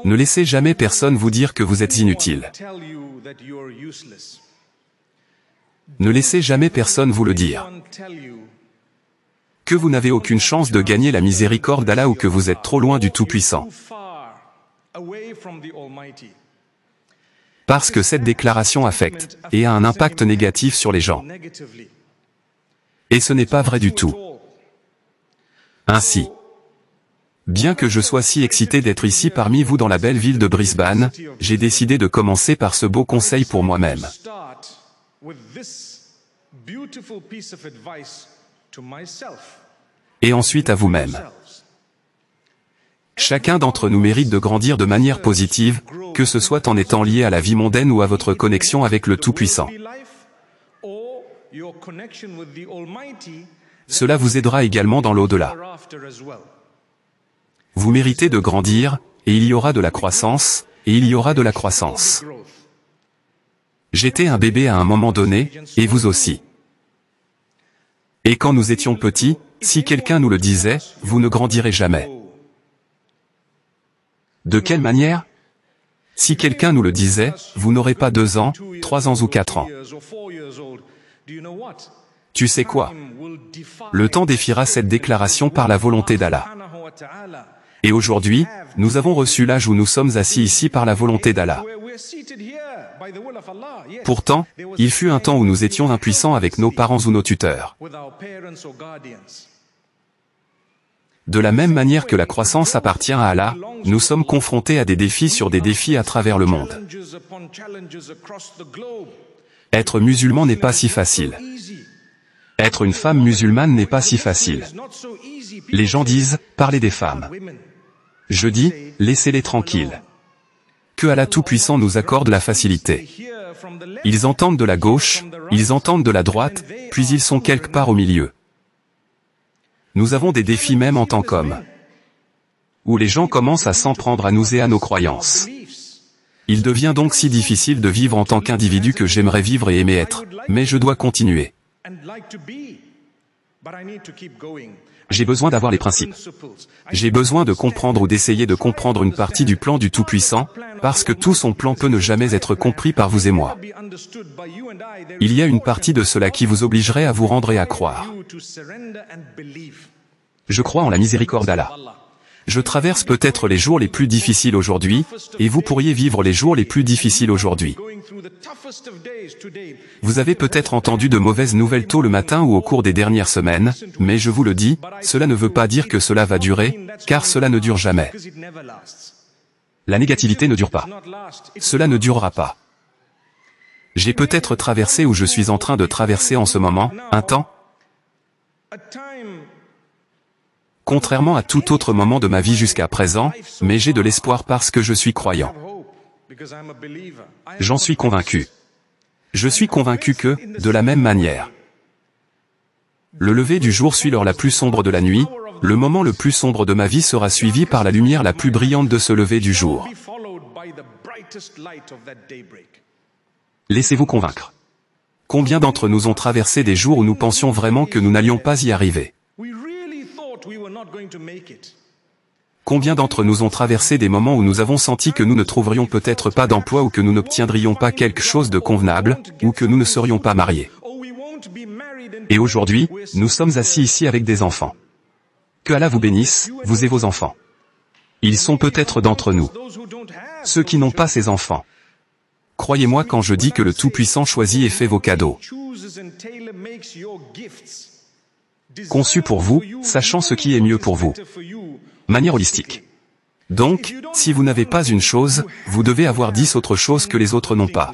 Ne laissez jamais personne vous dire que vous êtes inutile. Ne laissez jamais personne vous le dire. Que vous n'avez aucune chance de gagner la miséricorde d'Allah ou que vous êtes trop loin du Tout-Puissant. Parce que cette déclaration affecte et a un impact négatif sur les gens. Et ce n'est pas vrai du tout. Ainsi, bien que je sois si excité d'être ici parmi vous dans la belle ville de Brisbane, j'ai décidé de commencer par ce beau conseil pour moi-même. Et ensuite à vous-même. Chacun d'entre nous mérite de grandir de manière positive, que ce soit en étant lié à la vie mondaine ou à votre connexion avec le Tout-Puissant. Cela vous aidera également dans l'au-delà. Vous méritez de grandir, et il y aura de la croissance, et il y aura de la croissance. J'étais un bébé à un moment donné, et vous aussi. Et quand nous étions petits, si quelqu'un nous le disait, vous ne grandirez jamais. De quelle manière? Si quelqu'un nous le disait, vous n'aurez pas 2 ans, 3 ans ou 4 ans. Tu sais quoi? Le temps défiera cette déclaration par la volonté d'Allah. Et aujourd'hui, nous avons reçu l'âge où nous sommes assis ici par la volonté d'Allah. Pourtant, il fut un temps où nous étions impuissants avec nos parents ou nos tuteurs. De la même manière que la croissance appartient à Allah, nous sommes confrontés à des défis sur des défis à travers le monde. Être musulman n'est pas si facile. Être une femme musulmane n'est pas si facile. Les gens disent, parlez des femmes. Je dis, laissez-les tranquilles. Que Allah Tout-Puissant nous accorde la facilité. Ils entendent de la gauche, ils entendent de la droite, puis ils sont quelque part au milieu. Nous avons des défis même en tant qu'hommes. Où les gens commencent à s'en prendre à nous et à nos croyances. Il devient donc si difficile de vivre en tant qu'individu que j'aimerais vivre et aimer être, mais je dois continuer. J'ai besoin d'avoir les principes. J'ai besoin de comprendre ou d'essayer de comprendre une partie du plan du Tout-Puissant, parce que tout son plan peut ne jamais être compris par vous et moi. Il y a une partie de cela qui vous obligerait à vous rendre et à croire. Je crois en la miséricorde d'Allah. Je traverse peut-être les jours les plus difficiles aujourd'hui, et vous pourriez vivre les jours les plus difficiles aujourd'hui. Vous avez peut-être entendu de mauvaises nouvelles tôt le matin ou au cours des dernières semaines, mais je vous le dis, cela ne veut pas dire que cela va durer, car cela ne dure jamais. La négativité ne dure pas. Cela ne durera pas. J'ai peut-être traversé ou je suis en train de traverser en ce moment, un temps. Contrairement à tout autre moment de ma vie jusqu'à présent, mais j'ai de l'espoir parce que je suis croyant. J'en suis convaincu. Je suis convaincu que, de la même manière, le lever du jour suit l'heure la plus sombre de la nuit, le moment le plus sombre de ma vie sera suivi par la lumière la plus brillante de ce lever du jour. Laissez-vous convaincre. Combien d'entre nous ont traversé des jours où nous pensions vraiment que nous n'allions pas y arriver? Combien d'entre nous ont traversé des moments où nous avons senti que nous ne trouverions peut-être pas d'emploi ou que nous n'obtiendrions pas quelque chose de convenable, ou que nous ne serions pas mariés. Et aujourd'hui, nous sommes assis ici avec des enfants. Que Allah vous bénisse, vous et vos enfants. Ils sont peut-être d'entre nous. Ceux qui n'ont pas ces enfants. Croyez-moi quand je dis que le Tout-Puissant choisit et fait vos cadeaux. Conçu pour vous, sachant ce qui est mieux pour vous. Manière holistique. Donc, si vous n'avez pas une chose, vous devez avoir 10 autres choses que les autres n'ont pas.